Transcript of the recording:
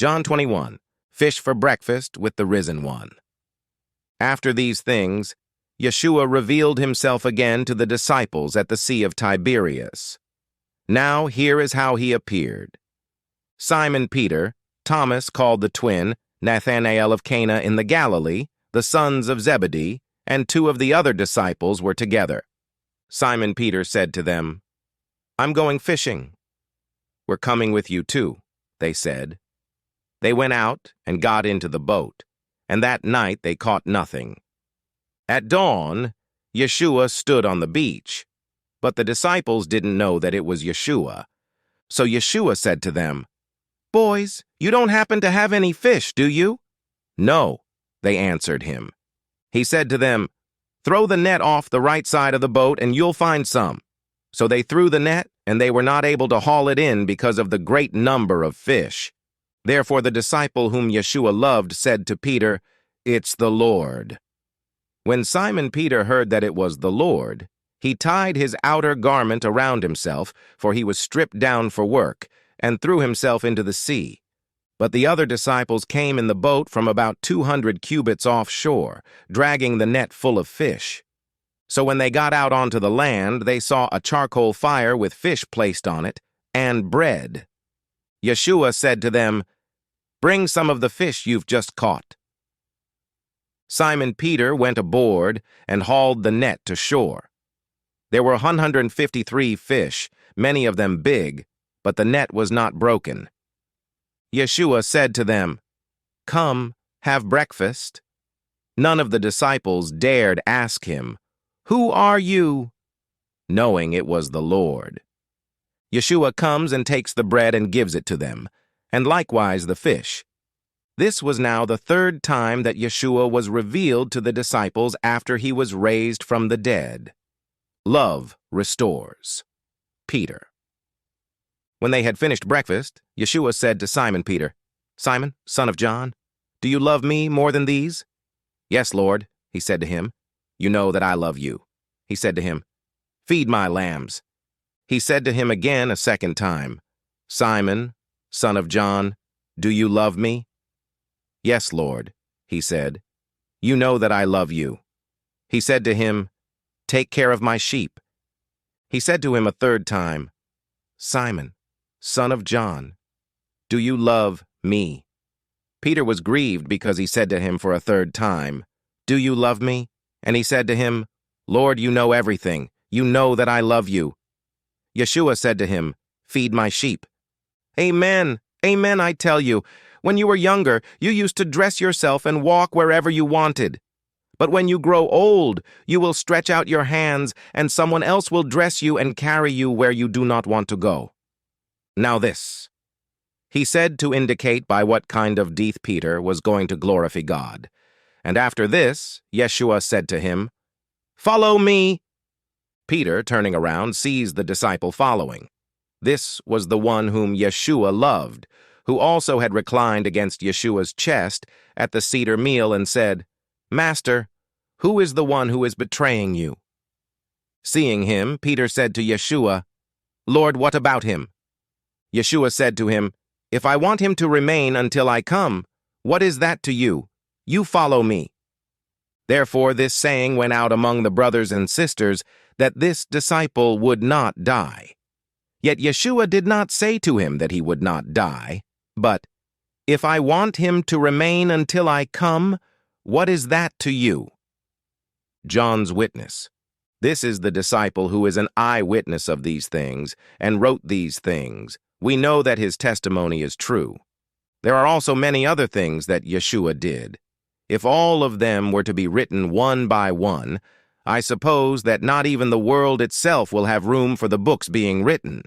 John 21, fish for breakfast with the risen one. After these things, Yeshua revealed himself again to the disciples at the Sea of Tiberias. Now here is how he appeared. Simon Peter, Thomas called the twin, Nathanael of Cana in the Galilee, the sons of Zebedee, and two of the other disciples were together. Simon Peter said to them, "I'm going fishing." "We're coming with you too," they said. They went out and got into the boat, and that night they caught nothing. At dawn, Yeshua stood on the beach, but the disciples didn't know that it was Yeshua. So Yeshua said to them, "Boys, you don't happen to have any fish, do you?" "No," they answered him. He said to them, "Throw the net off the right side of the boat and you'll find some." So they threw the net, and they were not able to haul it in because of the great number of fish. Therefore the disciple whom Yeshua loved said to Peter, "It's the Lord." When Simon Peter heard that it was the Lord, he tied his outer garment around himself, for he was stripped down for work, and threw himself into the sea. But the other disciples came in the boat from about 200 cubits offshore, dragging the net full of fish. So when they got out onto the land, they saw a charcoal fire with fish placed on it, and bread. Yeshua said to them, "Bring some of the fish you've just caught." Simon Peter went aboard and hauled the net to shore. There were 153 fish, many of them big, but the net was not broken. Yeshua said to them, "Come, have breakfast." None of the disciples dared ask him, "Who are you?" knowing it was the Lord. Yeshua comes and takes the bread and gives it to them, and likewise the fish. This was now the third time that Yeshua was revealed to the disciples after he was raised from the dead. Love restores. Peter. When they had finished breakfast, Yeshua said to Simon Peter, "Simon, son of John, do you love me more than these?" "Yes, Lord," he said to him. "You know that I love you." He said to him, "Feed my lambs." He said to him again a second time, "Simon, son of John, do you love me?" "Yes, Lord," he said. "You know that I love you." He said to him, "Take care of my sheep." He said to him a third time, "Simon, son of John, do you love me?" Peter was grieved because he said to him for a third time, "Do you love me?" And he said to him, "Lord, you know everything. You know that I love you." Yeshua said to him, "Feed my sheep." "Amen, amen, I tell you, when you were younger, you used to dress yourself and walk wherever you wanted. But when you grow old, you will stretch out your hands, and someone else will dress you and carry you where you do not want to go." Now this, he said to indicate by what kind of death Peter was going to glorify God. And after this, Yeshua said to him, "Follow me." Peter, turning around, sees the disciple following. This was the one whom Yeshua loved, who also had reclined against Yeshua's chest at the Seder meal and said, "Master, who is the one who is betraying you?" Seeing him, Peter said to Yeshua, "Lord, what about him?" Yeshua said to him, "If I want him to remain until I come, what is that to you? You follow me." Therefore this saying went out among the brothers and sisters that this disciple would not die. Yet Yeshua did not say to him that he would not die, but, "If I want him to remain until I come, what is that to you?" John's witness. This is the disciple who is an eyewitness of these things and wrote these things. We know that his testimony is true. There are also many other things that Yeshua did. If all of them were to be written one by one, I suppose that not even the world itself will have room for the books being written.